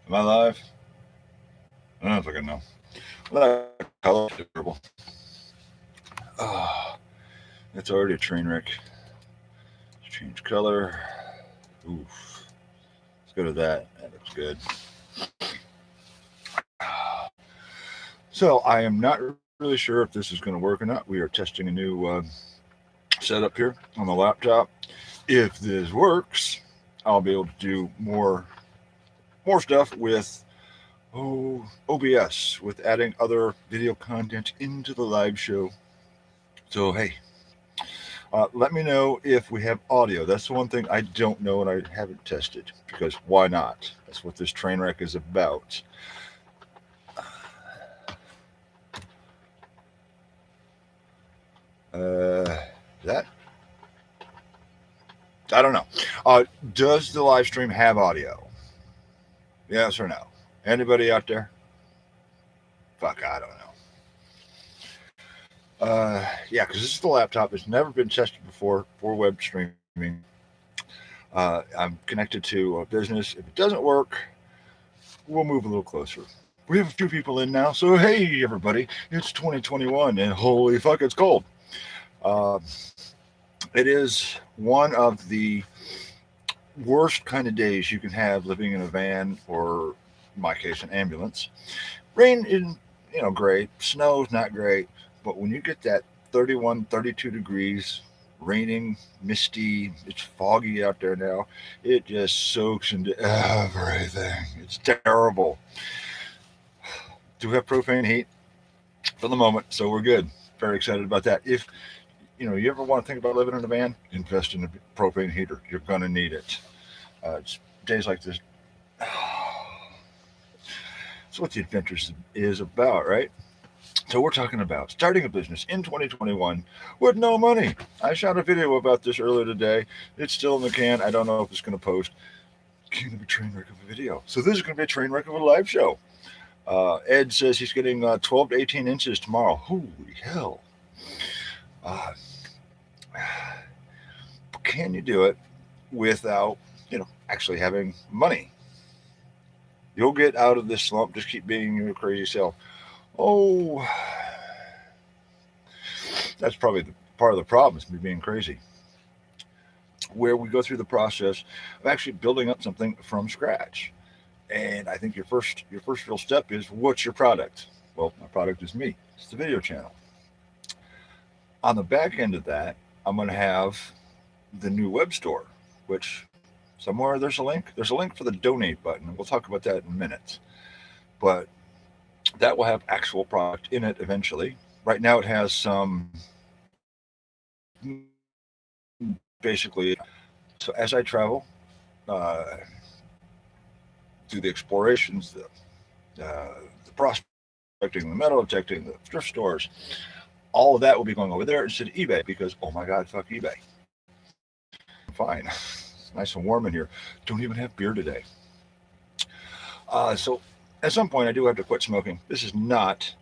Am I live? I don't fucking know. Well, that color is terrible. Oh, it's already a train wreck. Change color. Oof. Let's go to that. That looks good. So I am not really sure if this is going to work or not. We are testing a new setup here on the laptop. If this works, I'll be able to do more stuff with OBS with adding other video content into the live show. So hey, let me know if we have audio. That's the one thing I don't know and I haven't tested because why not? That's what this train wreck is about. That I don't know. Does the live stream have audio? Yes or no? Anybody out there? Fuck, I don't know. Yeah, because this is the laptop. It's never been tested before for web streaming. I'm connected to a business. If it doesn't work, we'll move a little closer. We have a few people in now, so hey everybody, it's 2021 and holy fuck, it's cold. Uh, it is one of the worst kind of days you can have living in a van or, in my case, an ambulance. Rain isn't, great. Snow's not great, but when you get that 31, 32 degrees, raining, misty, it's foggy out there now. It just soaks into everything. It's terrible. Do we have propane heat for the moment, so we're good. Very excited about that. If you ever want to think about living in a van, invest in a propane heater. You're gonna need it. It's days like this. It's what the adventures is about, right? So we're talking about starting a business in 2021 with no money. I shot a video about this earlier today. It's still in the can. I don't know if it's going to post. It's going to be a train wreck of a video. So this is going to be a train wreck of a live show. Ed says he's getting 12 to 18 inches tomorrow. Holy hell. Uh, can you do it without, actually having money? You'll get out of this slump. Just keep being your crazy self. Oh, that's probably part of the problem is me being crazy. Where we go through the process of actually building up something from scratch. And I think your first real step is what's your product? Well, my product is me. It's the video channel. On the back end of that, I'm going to have the new web store, which somewhere there's a link. There's a link for the donate button. We'll talk about that in a minute. But that will have actual product in it eventually. Right now, it has some basically. So as I travel, uh, do the explorations, the prospecting, the metal detecting, the thrift stores, all of that will be going over there instead of eBay because oh my god, fuck eBay. I'm fine. It's nice and warm in here. Don't even have beer today. So at some point, I do have to quit smoking. This is not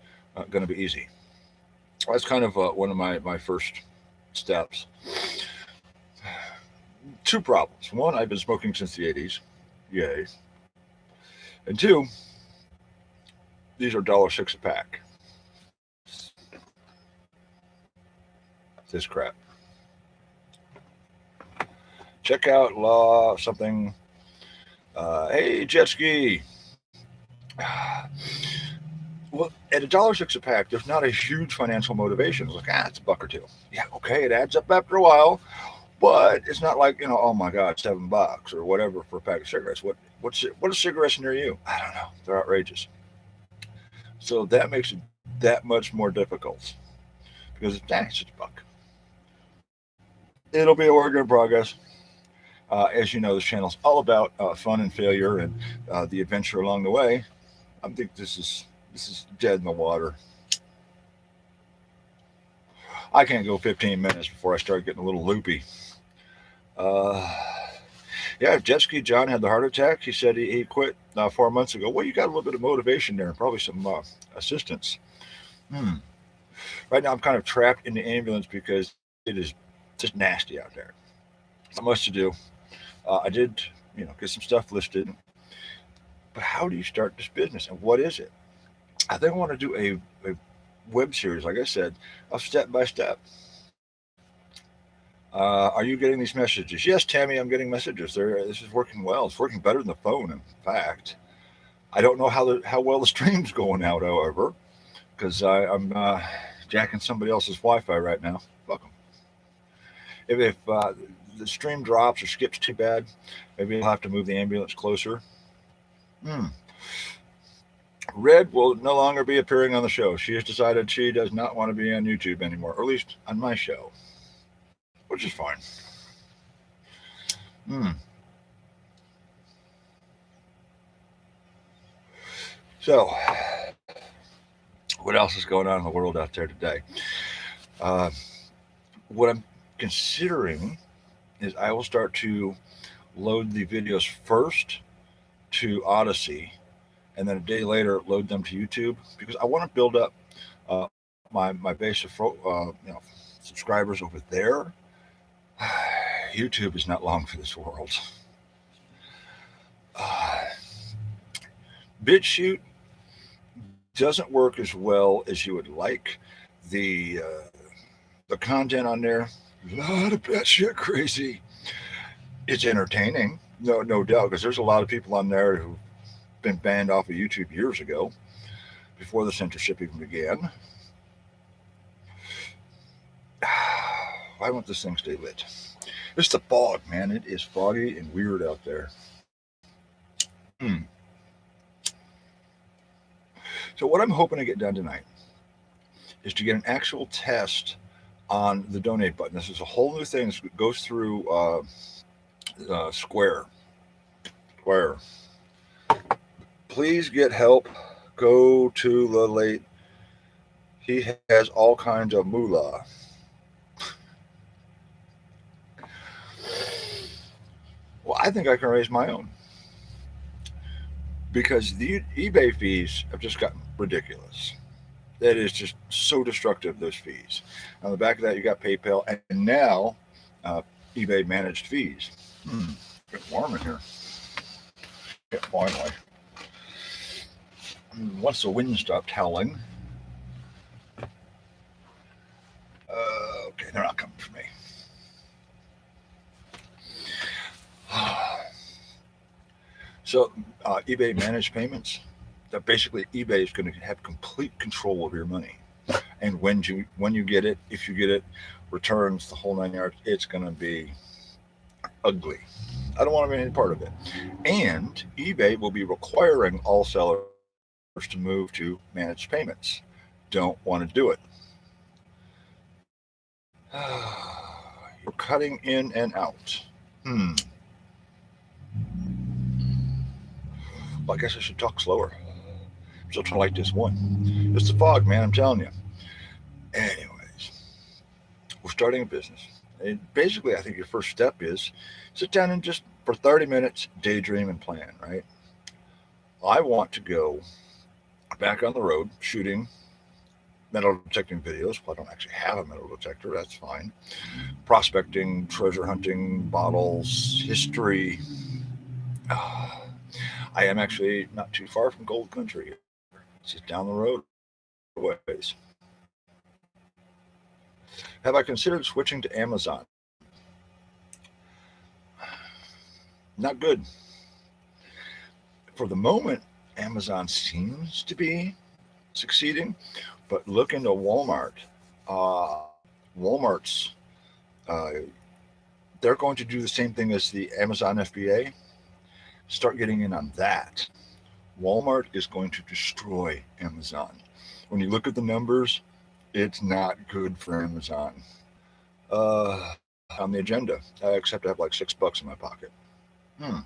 going to be easy. That's kind of one of my first steps. Two problems. One, I've been smoking since the 80s. Yay. And two, these are $1.06 a pack. This crap. Check out law something. Hey, jet ski. Well, at $1.06 a pack, there's not a huge financial motivation. It's like, it's a buck or two. Yeah, okay, it adds up after a while, but it's not like oh my god, $7 or whatever for a pack of cigarettes. What are cigarettes near you? I don't know. They're outrageous. So that makes it that much more difficult because it's just a buck. It'll be a work in progress. As you know, this channel is all about fun and failure and the adventure along the way. I think this is dead in the water. I can't go 15 minutes before I start getting a little loopy. Uh, yeah, Jet Ski John had the heart attack. He said he quit 4 months ago. Well, you got a little bit of motivation there and probably some assistance. Hmm. Right now, I'm kind of trapped in the ambulance because it is just nasty out there. Not much to do. I did, get some stuff listed. But how do you start this business, and what is it? I think I want to do a web series, like I said, of step by step. Are you getting these messages? Yes, Tammy, I'm getting messages. This is working well. It's working better than the phone, in fact. I don't know how well the stream's going out, however, because I'm jacking somebody else's Wi-Fi right now. Fuck 'em. If the stream drops or skips too bad, maybe I'll have to move the ambulance closer. Hmm. Red will no longer be appearing on the show. She has decided she does not want to be on YouTube anymore, or at least on my show, which is fine. Hmm. So, what else is going on in the world out there today? Uh, what I'm considering is I will start to load the videos first to Odyssey, and then a day later load them to YouTube because I want to build up my base of subscribers over there. YouTube is not long for this world. Uh, BitChute doesn't work as well as you would like. The content on there, a lot of batshit crazy. It's entertaining, no doubt, because there's a lot of people on there who've been banned off of YouTube years ago, before the censorship even began. Why won't this thing stay lit? It's the fog, man. It is foggy and weird out there. Hmm. So what I'm hoping to get done tonight is to get an actual test on the donate button. This is a whole new thing. It goes through Square. Square. Please get help. Go to the late. He has all kinds of moolah. Well, I think I can raise my own because the eBay fees have just gotten ridiculous. That is just so destructive, those fees. On the back of that, you got PayPal, and now uh, eBay managed fees. Getting warm in here. Yeah, finally. Once the wind stopped howling. Okay, they're not coming for me. So, eBay managed payments. That basically eBay is going to have complete control of your money, and when you get it, if you get it, returns, the whole 9 yards. It's going to be ugly. I don't want to be any part of it. And eBay will be requiring all sellers to move to managed payments. Don't want to do it. You're cutting in and out. Well, I guess I should talk slower. I'm still trying to light this one. It's the fog, man. I'm telling you. Anyways, we're starting a business. And basically, I think your first step is sit down and just for 30 minutes daydream and plan, right? I want to go back on the road shooting metal detecting videos. Well, I don't actually have a metal detector. That's fine. Prospecting, treasure hunting, bottles, history. I am actually not too far from Gold Country. It's just down the road ways. Have I considered switching to Amazon? Not good. For the moment, Amazon seems to be succeeding, but look into Walmart. Uh, Walmart's uh, they're going to do the same thing as the Amazon FBA. Start getting in on that. Walmart is going to destroy Amazon. When you look at the numbers, it's not good for Amazon. On the agenda, except I have like $6 in my pocket. Hmm.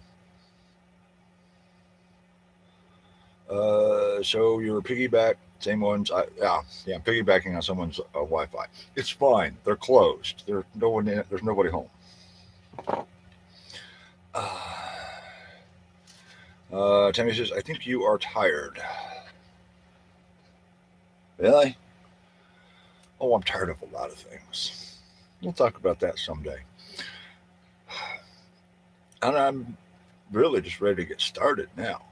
So you're piggyback, same ones. Yeah, I'm piggybacking on someone's Wi-Fi. It's fine. They're closed. There's no one in it. There's nobody home. Tammy says, I think you are tired. Really? Oh, I'm tired of a lot of things. We'll talk about that someday. And I'm really just ready to get started now.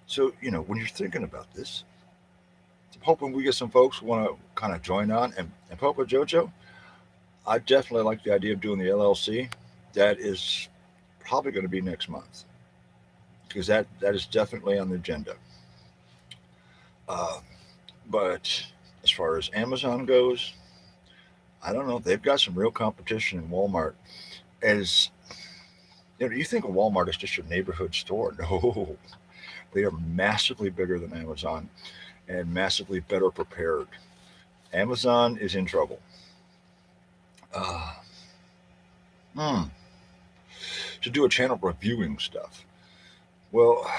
So, when you're thinking about this, I'm hoping we get some folks who want to kind of join on. And Popo Jojo, I definitely like the idea of doing the LLC. That is probably going to be next month because that is definitely on the agenda. Uh, but as far as Amazon goes, I don't know. They've got some real competition in Walmart. As you think of Walmart as just your neighborhood store. No, they are massively bigger than Amazon and massively better prepared. Amazon is in trouble. Uh, hmm, to do a channel reviewing stuff. Well,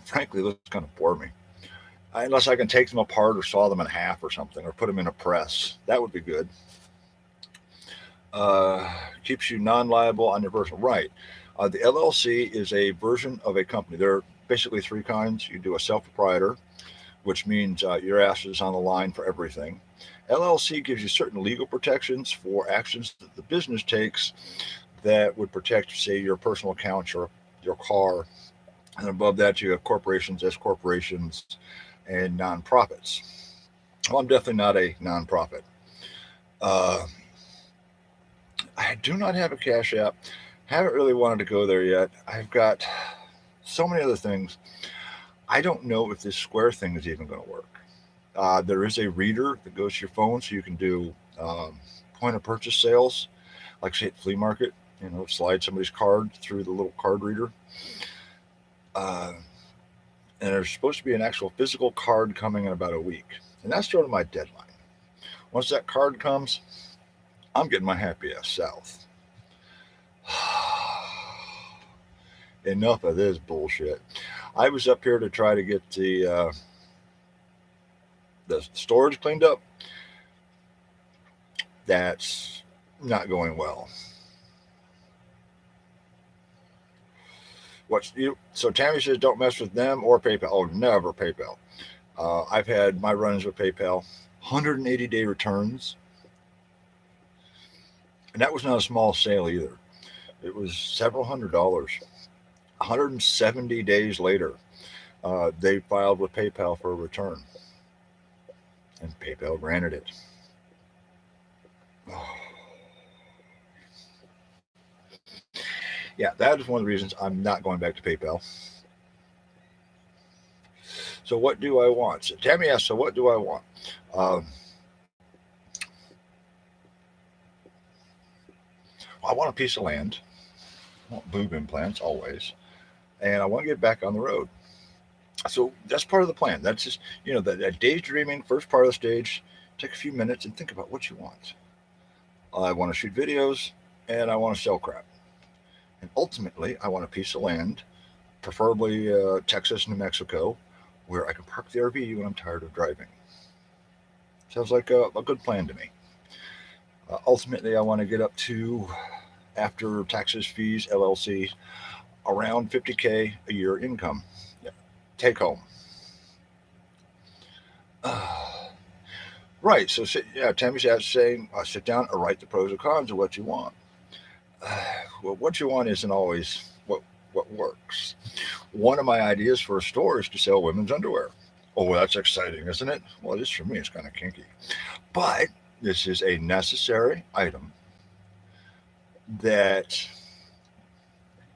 frankly, this kind of bore me. Unless I can take them apart or saw them in half or something, or put them in a press, that would be good. Keeps you non-liable on your personal right. The LLC is a version of a company. There are basically three kinds. You do a self-proprietor, which means your ass is on the line for everything. LLC gives you certain legal protections for actions that the business takes that would protect, say, your personal accounts or your car. And above that, you have corporations, S corporations, and nonprofits. Well, I'm definitely not a nonprofit. Uh, I do not have a Cash App. Haven't really wanted to go there yet. I've got so many other things. I don't know if this Square thing is even going to work. There is a reader that goes to your phone, so you can do point of purchase sales, like say at flea market. Slide somebody's card through the little card reader. Uh, and there's supposed to be an actual physical card coming in about a week, and that's sort of my deadline. Once that card comes, I'm getting my happy ass south. Enough of this bullshit. I was up here to try to get the storage cleaned up. That's not going well. So Tammy says don't mess with them or PayPal. Oh, never PayPal. I've had my runs with PayPal, 180-day returns, and that was not a small sale either. It was several $100s. 170 days later, they filed with PayPal for a return, and PayPal granted it. Yeah, that is one of the reasons I'm not going back to PayPal. So what do I want? So Tammy asked, so what do I want? Um, I want a piece of land. I want boob implants always, and I want to get back on the road. So that's part of the plan. That's just that daydreaming first part of the stage. Take a few minutes and think about what you want. I want to shoot videos, and I want to sell crap. And ultimately, I want a piece of land, preferably Texas, New Mexico, where I can park the RV when I'm tired of driving. Sounds like a good plan to me. Ultimately, I want to get up to, after taxes, fees, LLC, around 50K a year income. Yeah. Take home. Right. So, Tammy's saying, sit down and write the pros and cons of what you want. Well, what you want isn't always what works. One of my ideas for a store is to sell women's underwear. Oh, well, that's exciting, isn't it? Well, it is for me. It's kind of kinky. But this is a necessary item that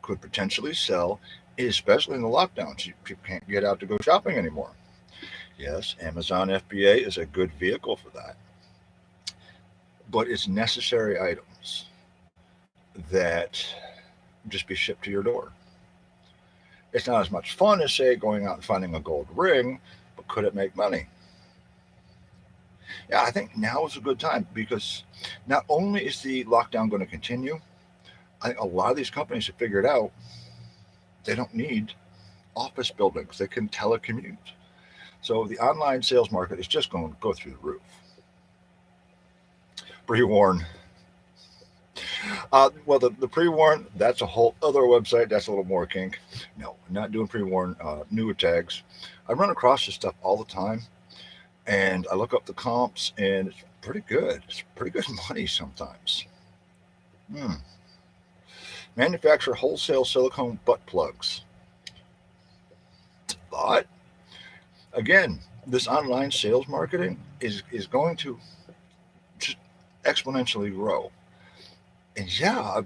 could potentially sell, especially in the lockdowns. People can't get out to go shopping anymore. Yes, Amazon FBA is a good vehicle for that. But it's necessary items that just be shipped to your door. It's not as much fun as, say, going out and finding a gold ring, but could it make money? Yeah, I think now is a good time because not only is the lockdown going to continue, I think a lot of these companies have figured out they don't need office buildings. They can telecommute. So the online sales market is just going to go through the roof. Pre-warn. Well, the pre-warn, that's a whole other website. That's a little more kink. No, I'm not doing pre-warn. New tags. I run across this stuff all the time, and I look up the comps, and it's pretty good. It's pretty good money sometimes. Manufacture wholesale silicone butt plugs. But again, this online sales marketing is going to just exponentially grow. And yeah,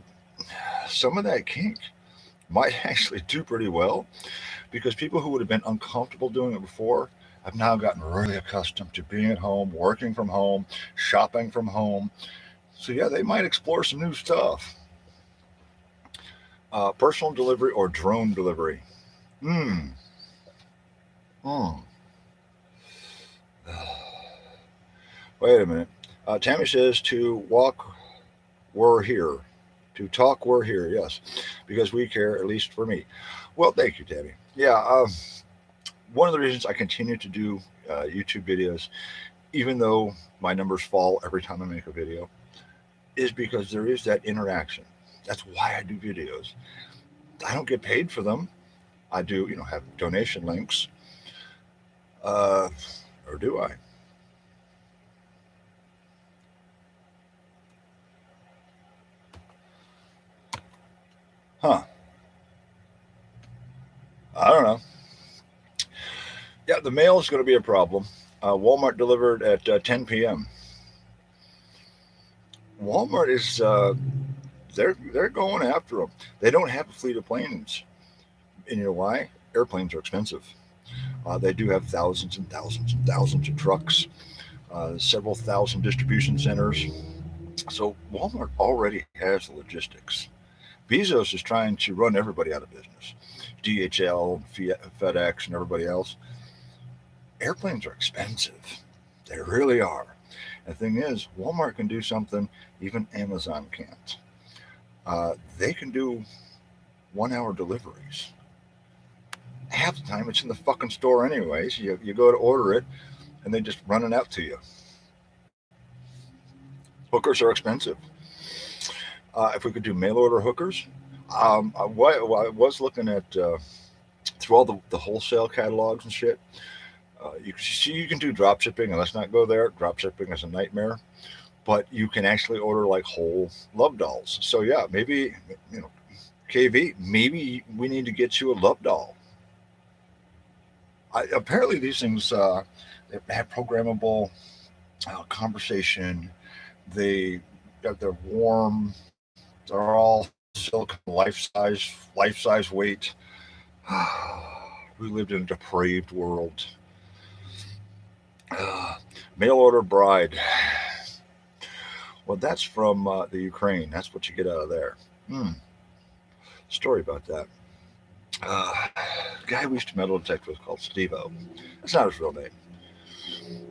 some of that kink might actually do pretty well because people who would have been uncomfortable doing it before have now gotten really accustomed to being at home, working from home, shopping from home. So yeah, they might explore some new stuff. Personal delivery or drone delivery. Hmm. Hmm. Wait a minute. Tammy says to walk, we're here. To talk, we're here. Yes, because we care, at least for me. Well, thank you, Tammy. Yeah, one of the reasons I continue to do YouTube videos, even though my numbers fall every time I make a video, is because there is that interaction. That's why I do videos. I don't get paid for them. I do, have donation links. Uh, or do I? Huh. I don't know. Yeah, the mail is going to be a problem. Walmart delivered at 10 p.m. Walmart is they're going after them. They don't have a fleet of planes, and you know why? Airplanes are expensive. They do have thousands and thousands and thousands of trucks, several thousand distribution centers. So Walmart already has the logistics. Bezos is trying to run everybody out of business. DHL, FedEx, and everybody else. Airplanes are expensive. They really are. And the thing is, Walmart can do something even Amazon can't. They can do 1 hour deliveries. Half the time it's in the fucking store anyways. You go to order it and they just run it out to you. Hookers are expensive. If we could do mail order hookers, I was looking at through all the wholesale catalogs and shit. You can see you can do drop shipping, and let's not go there. Drop shipping is a nightmare, but you can actually order like whole love dolls. So yeah, maybe KV, maybe we need to get you a love doll. Apparently, these things they have programmable conversation. They they're warm. They're all silicone life size weight. We lived in a depraved world. Uh, Mail order bride. Well, that's from the Ukraine. That's what you get out of there. Hmm. Story about that. Guy we used to metal detect was called Steve-O. That's not his real name,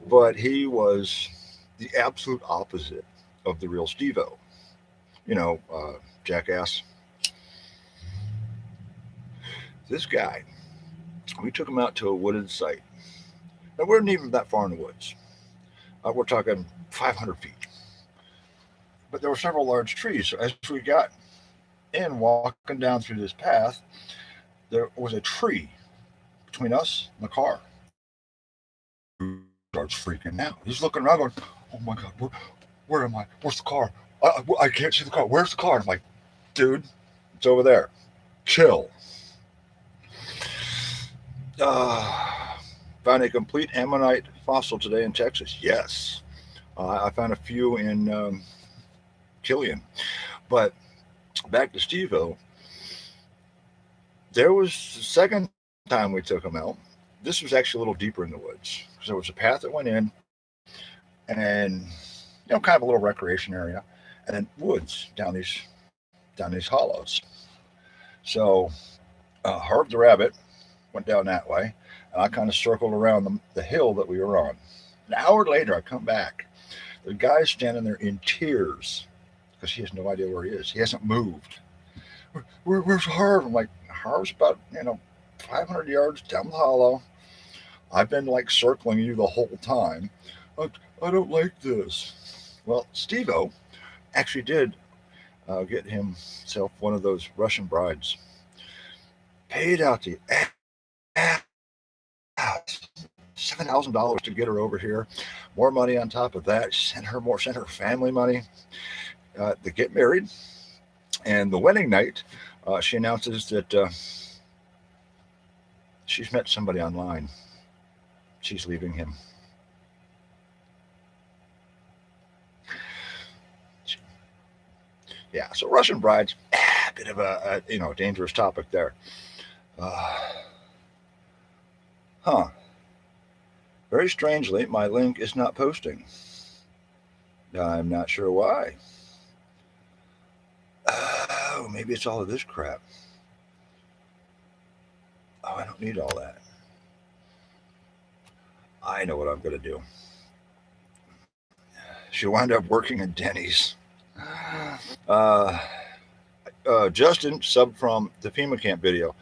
but he was the absolute opposite of the real Steve-O. Jackass. This guy, we took him out to a wooded site. Now, we weren't even that far in the woods. We're talking 500 feet. But there were several large trees. So as we got in, walking down through this path, there was a tree between us and the car. He starts freaking out. He's looking around going, oh my God, where am I? Where's the car? I can't see the car. Where's the car? And I'm like, dude, it's over there. Chill. Found a complete ammonite fossil today in Texas. Yes. I found a few in Killian. But back to Steve-O, there was the second time we took him out. This was actually a little deeper in the woods. So there was a path that went in and, kind of a little recreation area and then woods down these hollows. So Herb the rabbit went down that way and I kind of circled around the hill that we were on. An hour later, I come back. The guy's standing there in tears because he has no idea where he is. He hasn't moved. Where's Harv? I'm like, Harv's about 500 yards down the hollow. I've been like circling you the whole time. I don't like this. Well, Steve-O actually did get himself one of those Russian brides. Paid out the ass $7,000 to get her over here. More money on top of that. Sent her family money. They get married, and the wedding night, she announces that She's met somebody online. She's leaving him. Yeah, so Russian brides, a bit of a dangerous topic there. Uh, huh. Very strangely, my link is not posting. I'm not sure why. Oh, maybe it's all of this crap. Oh, I don't need all that. I know what I'm going to do. She'll wind up working at Denny's. Uh, Justin, sub from the FEMA camp video.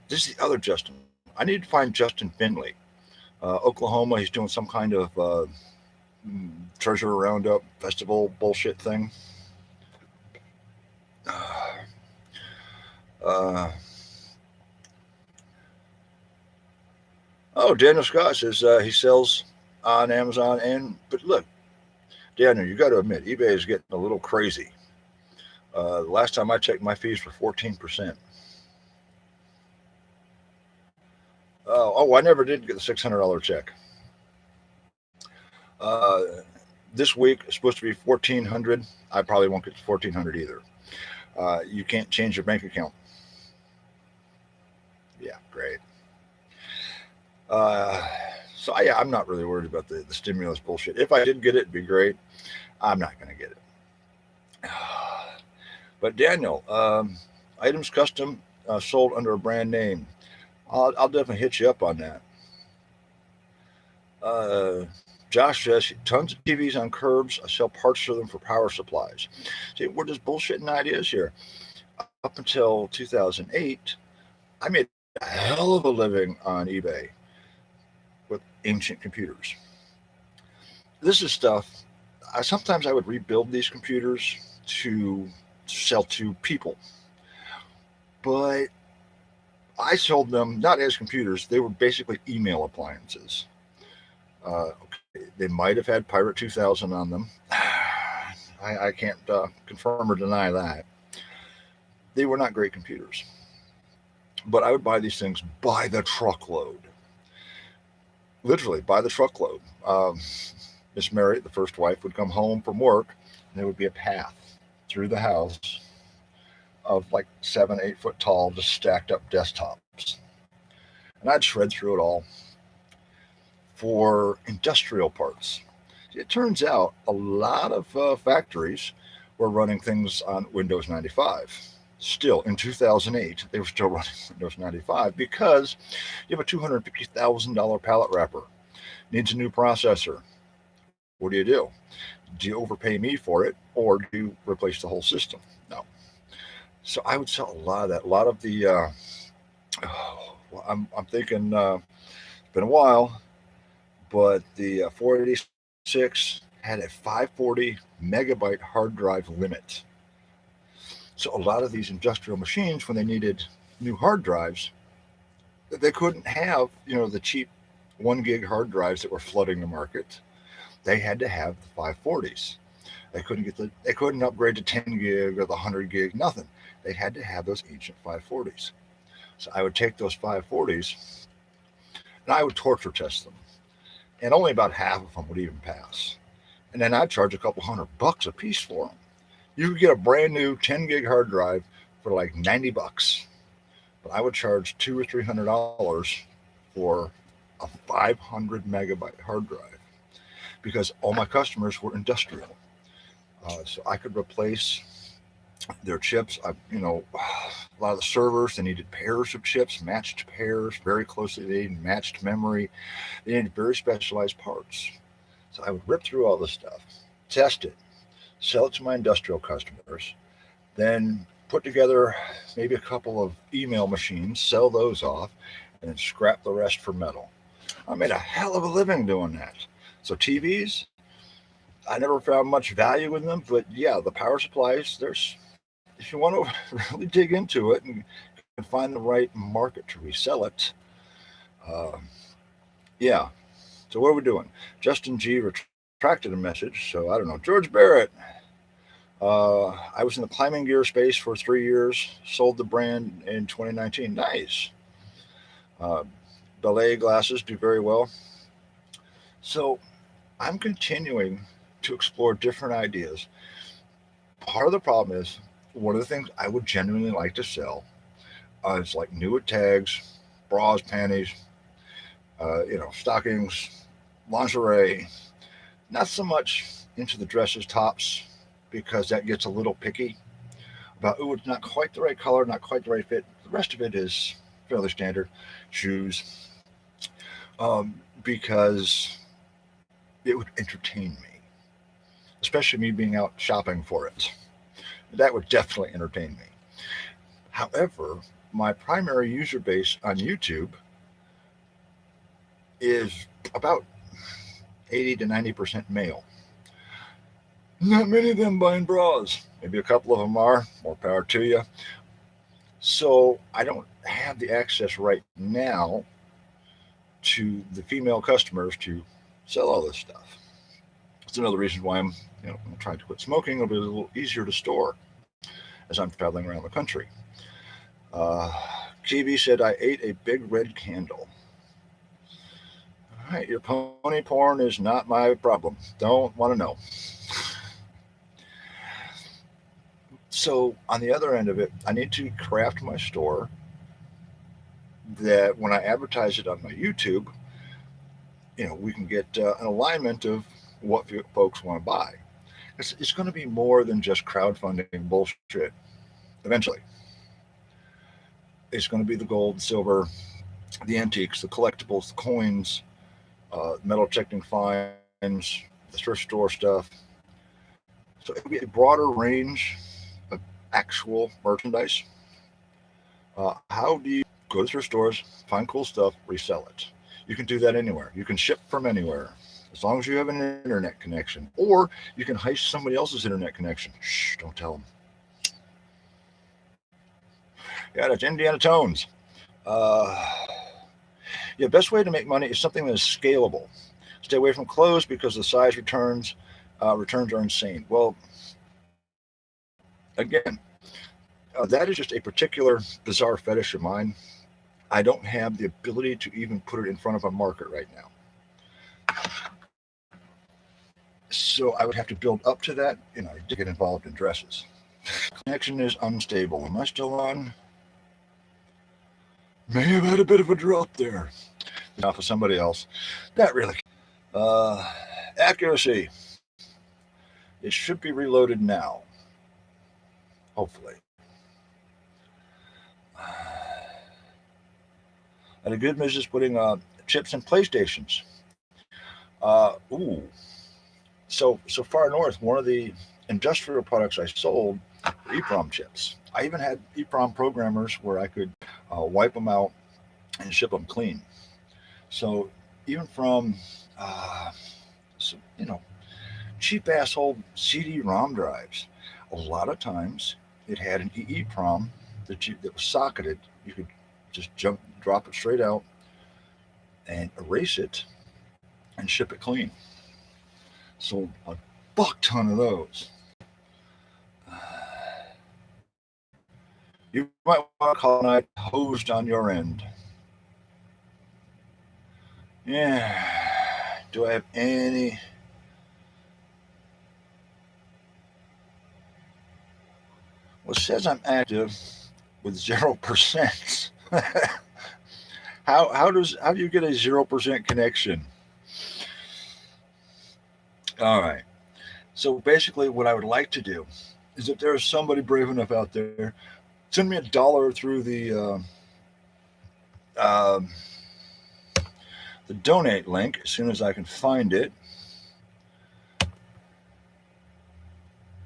This is the other Justin. I need to find Justin Finley. Oklahoma, he's doing some kind of treasure roundup festival bullshit thing. Oh, Daniel Scott says he sells on Amazon. But look, Daniel, you got to admit, eBay is getting a little crazy. The last time I checked, my fees were 14%. I never did get the $600 check. This week it's supposed to be $1,400. I probably won't get to $1,400 either. You can't change your bank account. Yeah, great. I'm not really worried about the stimulus bullshit. If I did get it, it'd be great. I'm not going to get it. But Daniel, items custom sold under a brand name. I'll definitely hit you up on that. Josh says tons of TVs on curbs. I sell parts for them for power supplies. See, we're just bullshitting ideas here. Up until 2008, I made a hell of a living on eBay with ancient computers. This is stuff. Sometimes I would rebuild these computers to sell to people, but I sold them not as computers. They were basically email appliances. They might have had Pirate 2000 on them. I can't confirm or deny that. They were not great computers. But I would buy these things by the truckload. Literally by the truckload. Miss Mary, the first wife, would come home from work, and there would be a path through the house of like 7-8 foot tall, just stacked up desktops. And I'd shred through it all for industrial parts. It turns out a lot of factories were running things on Windows 95. Still, in 2008, they were still running Windows 95 because you have a $250,000 pallet wrapper, needs a new processor. What do? Do you overpay me for it, or do you replace the whole system? No. So I would sell a lot of that. A lot of the, I'm thinking, it's been a while, but the 486 had a 540 megabyte hard drive limit. So a lot of these industrial machines, when they needed new hard drives, they couldn't have, the cheap 1 gig hard drives that were flooding the market. They had to have the 540s. They couldn't upgrade to 10 gig or the 100 gig, nothing. They had to have those ancient 540s. So I would take those 540s and I would torture test them. And only about half of them would even pass. And then I'd charge a couple $100 a piece for them. You could get a brand new 10 gig hard drive for like $90. But I would charge $200 or $300 for a 500 megabyte hard drive because all my customers were industrial. So I could replace their chips. A lot of the servers, they needed pairs of chips, matched pairs, very closely. They needed matched memory. They needed very specialized parts. So I would rip through all this stuff, test it, sell it to my industrial customers, then put together maybe a couple of email machines, sell those off, and then scrap the rest for metal. I made a hell of a living doing that. So TVs, I never found much value in them, but yeah, the power supplies, if you want to really dig into it and find the right market to resell it, yeah. So what are we doing? Justin G retracted a message, so I don't know. George Barrett, I was in the climbing gear space for 3 years, sold the brand in 2019. Nice. Uh, Ballet glasses do very well. So I'm continuing to explore different ideas. Part of the problem is one of the things I would genuinely like to sell is like nude tags, bras, panties, stockings, lingerie. Not so much into the dresses, tops, because that gets a little picky. About it's not quite the right color, not quite the right fit. The rest of it is fairly standard. Shoes, because it would entertain me, especially me being out shopping for it. That would definitely entertain me. However, my primary user base on YouTube is about 80 to 90% male. Not many of them buying bras. Maybe a couple of them are. More power to you. So I don't have the access right now to the female customers to sell all this stuff. It's another reason why I'm trying to quit smoking. It'll be a little easier to store as I'm traveling around the country. Uh, TV said I ate a big red candle. All right, your pony porn is not my problem. Don't want to know. So on the other end of it, I need to craft my store that when I advertise it on my YouTube, we can get an alignment of what folks want to buy. It's going to be more than just crowdfunding bullshit. Eventually, it's going to be the gold, the silver, the antiques, the collectibles, the coins, metal detecting finds, the thrift store stuff. So it'll be a broader range of actual merchandise. How do you go to thrift stores, find cool stuff, resell it? You can do that anywhere. You can ship from anywhere as long as you have an internet connection. Or you can heist somebody else's internet connection. Shh, don't tell them. Yeah, that's Indiana Tones. Uh, yeah, best way to make money is something that is scalable. Stay away from clothes because the size returns are insane. Well, again, that is just a particular bizarre fetish of mine. I don't have the ability to even put it in front of a market right now. So I would have to build up to that, to get involved in dresses. Connection is unstable. Am I still on? May have had a bit of a drop there. Off of somebody else. Not really. Accuracy. It should be reloaded now. Hopefully. And a good business putting chips in PlayStations. Ooh. So far north, one of the industrial products I sold were EEPROM chips. I even had EEPROM programmers where I could wipe them out and ship them clean. So even from uh, some, cheap asshole CD-ROM drives, a lot of times it had an EEPROM that was socketed. You could just drop it straight out, and erase it and ship it clean. Sold a buck ton of those. You might want to call it hosed on your end. Yeah. Do I have any? Well, it says I'm active with 0%. how do you get a 0% connection? All right. So basically, what I would like to do is if there's somebody brave enough out there, send me $1 through uh, the donate link as soon as I can find it.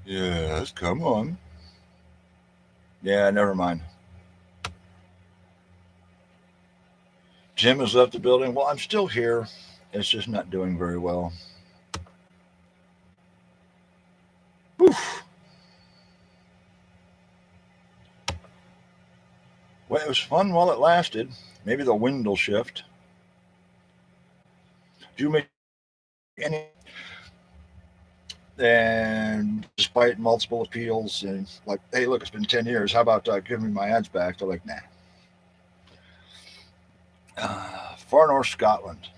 Yes, come on. Yeah, never mind. Jim has left the building. Well, I'm still here. It's just not doing very well. Oof. Well, it was fun while it lasted. Maybe the wind will shift. Do you make any? And despite multiple appeals and like, hey, look, it's been 10 years. How about giving me my ads back? They're like, nah. Far North Scotland.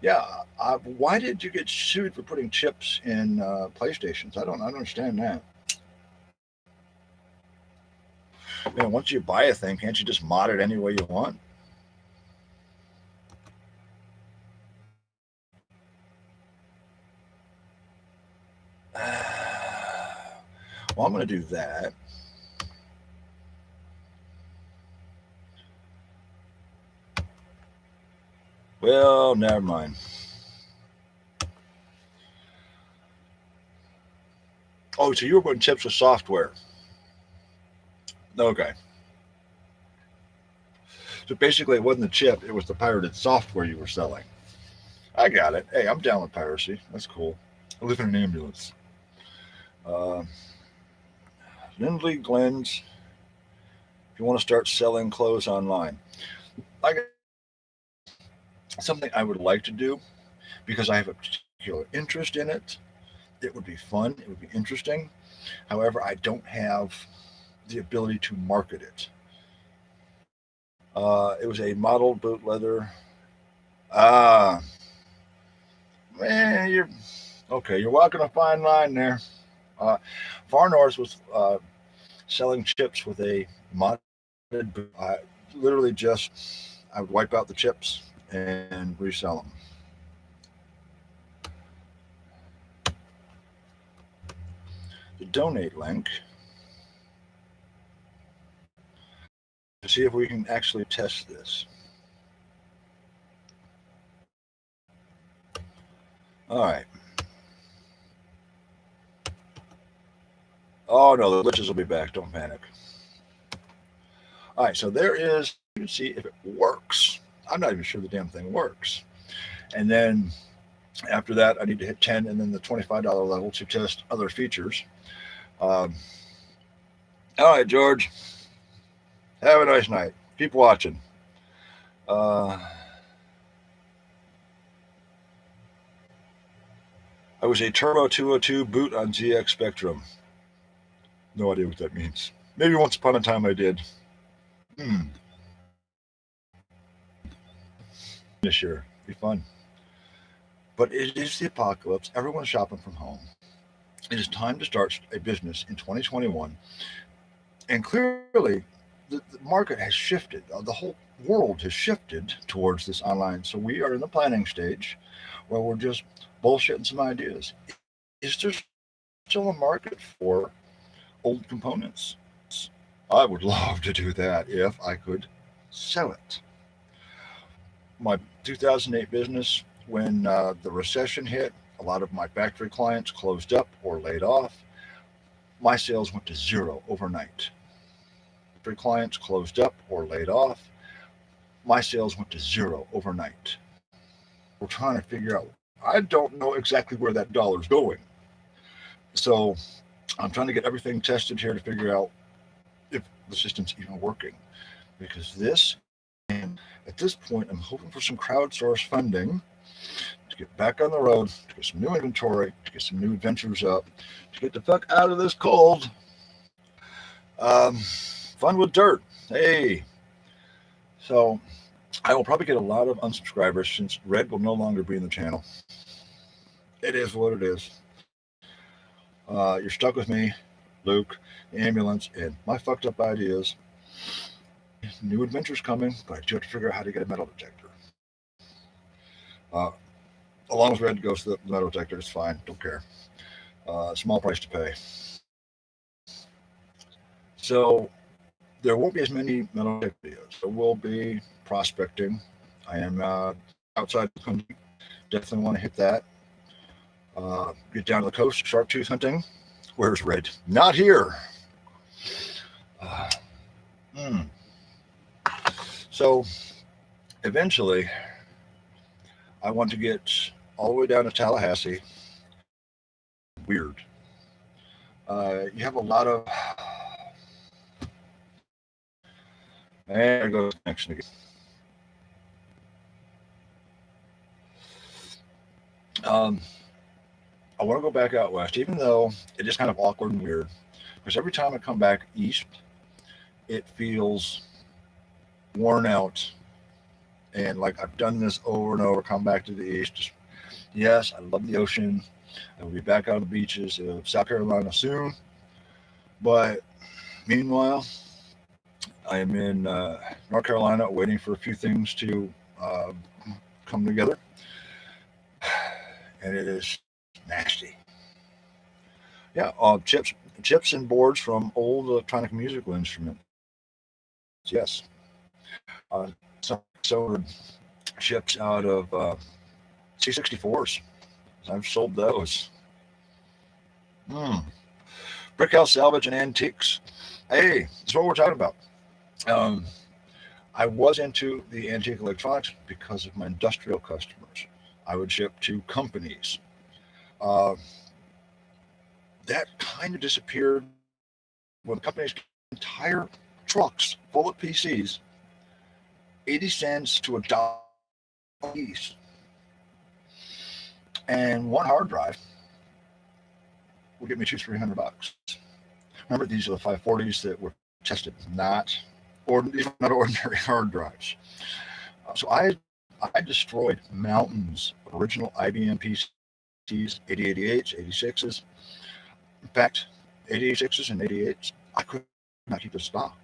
Yeah, why did you get sued for putting chips in PlayStations? I don't understand that. Man, once you buy a thing, can't you just mod it any way you want? Well, I'm going to do that. Well, never mind. Oh, so you were putting chips with software. Okay. So basically, it wasn't the chip, it was the pirated software you were selling. I got it. Hey, I'm down with piracy. That's cool. I live in an ambulance. Uh, Lindley Glenn's, if you want to start selling clothes online. I got something I would like to do because I have a particular interest in it. It would be fun, it would be interesting. However, I don't have the ability to market it. It was a modeled boot leather. Ah, man, you're okay. You're walking a fine line there. Uh, Far North was selling chips with a modded boot. I literally just I would wipe out the chips and resell them. The donate link to see if we can actually test this. All right. Oh no, the glitches will be back. Don't panic. All right, so there is. You can see if it works. I'm not even sure the damn thing works. And then after that, I need to hit 10 and then the $25 level to test other features. Um, all right, George. Have a nice night. Keep watching. Uh, I was a Turbo 202 boot on ZX Spectrum. No idea what that means. Maybe once upon a time I did. Hmm. This year. Be fun. But it is the apocalypse. Everyone's shopping from home. It is time to start a business in 2021. And clearly, the market has shifted. The whole world has shifted towards this online. So we are in the planning stage where we're just bullshitting some ideas. Is there still a market for old components? I would love to do that if I could sell it. My 2008 business, when the recession hit, a lot of my factory clients closed up or laid off. My sales went to zero overnight. Factory clients closed up or laid off. My sales went to zero overnight. We're trying to figure out, I don't know exactly where that dollar's going. So I'm trying to get everything tested here to figure out if the system's even working. Because this, and at this point, I'm hoping for some crowdsource funding to get back on the road, to get some new inventory, to get some new adventures up, to get the fuck out of this cold. Fun with dirt. Hey. So I will probably get a lot of unsubscribers since Red will no longer be in the channel. It is what it is. You're stuck with me, Luke, the ambulance, and my fucked up ideas. New adventures coming, but I do have to figure out how to get a metal detector. Along with Red goes the metal detector. It's fine. Don't care. Small price to pay. So there won't be as many metal detector videos. There will be prospecting. I am outside the country. Definitely want to hit that. Get down to the coast, shark tooth hunting. Where's Red? Not here. Hmm. So eventually, I want to get all the way down to Tallahassee. Weird. You have a lot of. And there goes the connection again. I want to go back out west, even though it is kind of awkward and weird. Because every time I come back east, it feels worn out And like I've done this over and over, come back to the East. Just, yes, I love the ocean. I will be back on the beaches of South Carolina soon. But meanwhile, I am in North Carolina waiting for a few things to uh, come together. And it is nasty. Yeah, chips and boards from old electronic musical instruments. Yes. Some sold chips out of C64s. I've sold those. Mm. Brickhouse salvage and antiques. Hey, that's what we're talking about. Um, I was into the antique electronics because of my industrial customers. I would ship to companies. Uh, that kind of disappeared when companies entire trucks full of PCs, 80 cents to $1 piece, and one hard drive would get me $200-300. Remember, these are the 540s that were tested, these were not ordinary hard drives. So I destroyed mountains of original IBM PCs, 8088s, 86s. In fact, 86s and 88s, I could not keep the stock.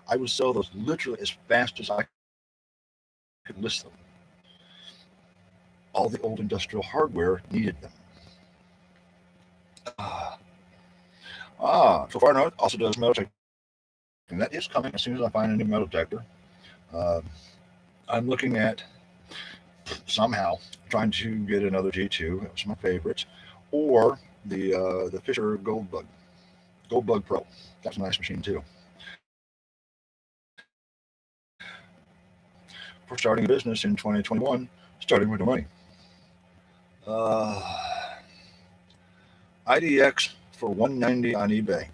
I would sell those literally as fast as I could list them. All the old industrial hardware needed them. So Far North also does metal detector, and that is coming as soon as I find a new metal detector. Uh, I'm looking at somehow trying to get another G2. That was my favorite, or the Fisher Goldbug Pro. That's a nice machine too. For starting a business in 2021, starting with the money. IDX for $190 on eBay.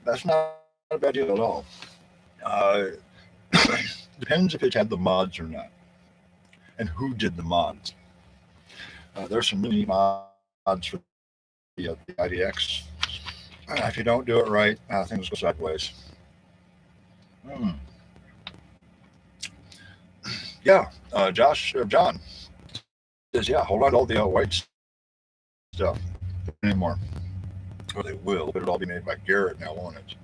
That's not a bad deal at all. Uh, depends if it had the mods or not, and who did the mods. There's some really mods for the IDX. If you don't do it right, things go sideways. Yeah, John says, yeah, hold on to all the white stuff anymore. Or they will, but it'll all be made by Garrett now, won't it?